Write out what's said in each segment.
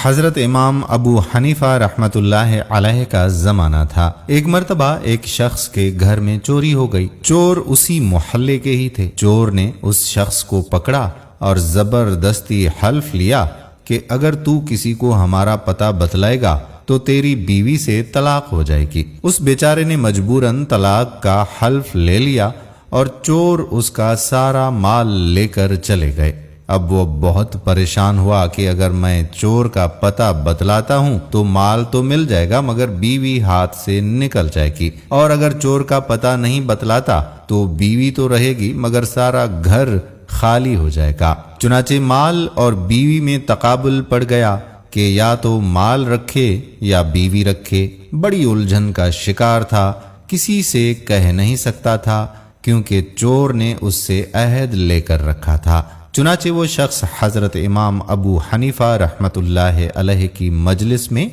حضرت امام ابو حنیفہ رحمۃ اللہ علیہ کا زمانہ تھا۔ ایک مرتبہ ایک شخص کے گھر میں چوری ہو گئی۔ چور اسی محلے کے ہی تھے۔ چور نے اس شخص کو پکڑا اور زبردستی حلف لیا کہ اگر تو کسی کو ہمارا پتہ بتلائے گا تو تیری بیوی سے طلاق ہو جائے گی۔ اس بیچارے نے مجبوراً طلاق کا حلف لے لیا اور چور اس کا سارا مال لے کر چلے گئے۔ اب وہ بہت پریشان ہوا کہ اگر میں چور کا پتہ بتلاتا ہوں تو مال تو مل جائے گا مگر بیوی ہاتھ سے نکل جائے گی، اور اگر چور کا پتہ نہیں بتلاتا تو بیوی تو رہے گی مگر سارا گھر خالی ہو جائے گا۔ چنانچہ مال اور بیوی میں تقابل پڑ گیا کہ یا تو مال رکھے یا بیوی رکھے۔ بڑی الجھن کا شکار تھا، کسی سے کہہ نہیں سکتا تھا کیونکہ چور نے اس سے عہد لے کر رکھا تھا۔ چنانچہ وہ شخص حضرت امام ابو حنیفہ رحمۃ اللہ علیہ کی مجلس میں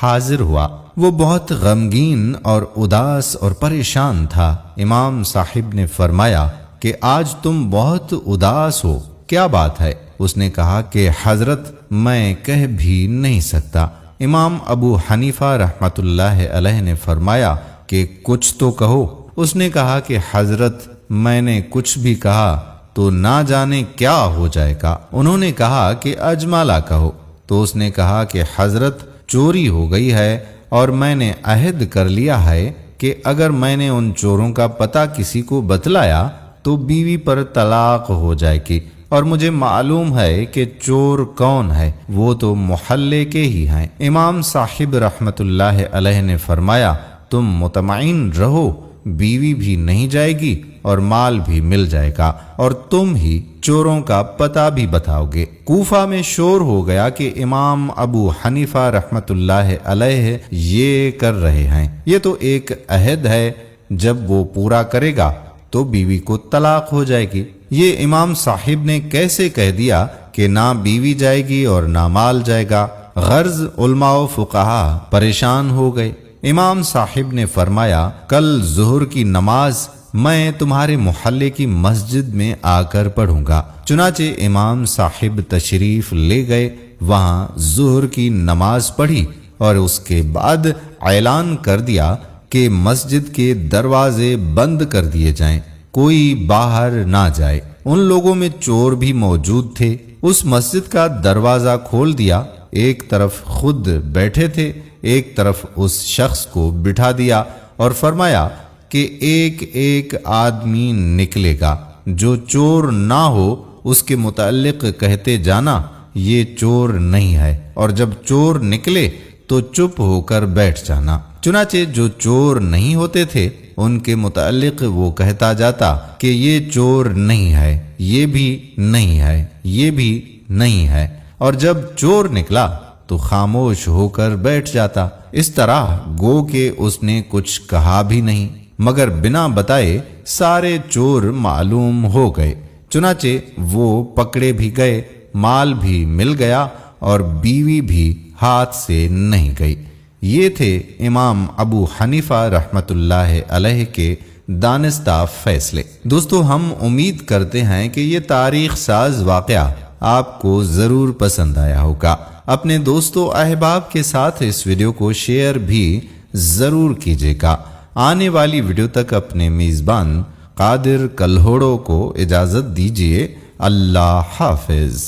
حاضر ہوا۔ وہ بہت غمگین اور اداس اور پریشان تھا۔ امام صاحب نے فرمایا کہ آج تم بہت اداس ہو، کیا بات ہے؟ اس نے کہا کہ حضرت میں کہہ بھی نہیں سکتا۔ امام ابو حنیفہ رحمۃ اللہ علیہ نے فرمایا کہ کچھ تو کہو۔ اس نے کہا کہ حضرت میں نے کچھ بھی کہا تو نہ جانے کیا ہو جائے گا۔ انہوں نے کہا کہ اجمالا کہو۔ تو اس نے کہا کہ حضرت چوری ہو گئی ہے اور میں نے عہد کر لیا ہے کہ اگر میں نے ان چوروں کا پتہ کسی کو بتلایا تو بیوی پر طلاق ہو جائے گی، اور مجھے معلوم ہے کہ چور کون ہے، وہ تو محلے کے ہی ہیں۔ امام صاحب رحمۃ اللہ علیہ نے فرمایا تم مطمئن رہو، بیوی بھی نہیں جائے گی اور مال بھی مل جائے گا، اور تم ہی چوروں کا پتہ بھی بتاؤ گے۔ کوفہ میں شور ہو گیا کہ امام ابو حنیفہ رحمۃ اللہ علیہ یہ کر رہے ہیں، یہ تو ایک عہد ہے، جب وہ پورا کرے گا تو بیوی کو طلاق ہو جائے گی۔ یہ امام صاحب نے کیسے کہہ دیا کہ نہ بیوی جائے گی اور نہ مال جائے گا؟ غرض علماء و فقہا پریشان ہو گئے۔ امام صاحب نے فرمایا کل ظہر کی نماز میں تمہارے محلے کی مسجد میں آ کر پڑھوں گا۔ چنانچہ امام صاحب تشریف لے گئے، وہاں ظہر کی نماز پڑھی اور اس کے بعد اعلان کر دیا کہ مسجد کے دروازے بند کر دیے جائیں، کوئی باہر نہ جائے۔ ان لوگوں میں چور بھی موجود تھے۔ اس مسجد کا دروازہ کھول دیا، ایک طرف خود بیٹھے تھے، ایک طرف اس شخص کو بٹھا دیا اور فرمایا کہ ایک ایک آدمی نکلے گا، جو چور نہ ہو اس کے متعلق کہتے جانا یہ چور نہیں ہے، اور جب چور نکلے تو چپ ہو کر بیٹھ جانا۔ چنانچہ جو چور نہیں ہوتے تھے ان کے متعلق وہ کہتا جاتا کہ یہ چور نہیں ہے، یہ بھی نہیں ہے، یہ بھی نہیں ہے، اور جب چور نکلا تو خاموش ہو کر بیٹھ جاتا۔ اس طرح گو کہ اس نے کچھ کہا بھی نہیں، مگر بنا بتائے سارے چور معلوم ہو گئے۔ چنانچہ وہ پکڑے بھی گئے، مال بھی مل گیا اور بیوی بھی ہاتھ سے نہیں گئی۔ یہ تھے امام ابو حنیفہ رحمۃ اللہ علیہ کے دانستہ فیصلے۔ دوستو، ہم امید کرتے ہیں کہ یہ تاریخ ساز واقعہ آپ کو ضرور پسند آیا ہوگا۔ اپنے دوستوں احباب کے ساتھ اس ویڈیو کو شیئر بھی ضرور کیجیے گا۔ آنے والی ویڈیو تک اپنے میزبان قادر کلہوڑو کو اجازت دیجیے۔ اللہ حافظ۔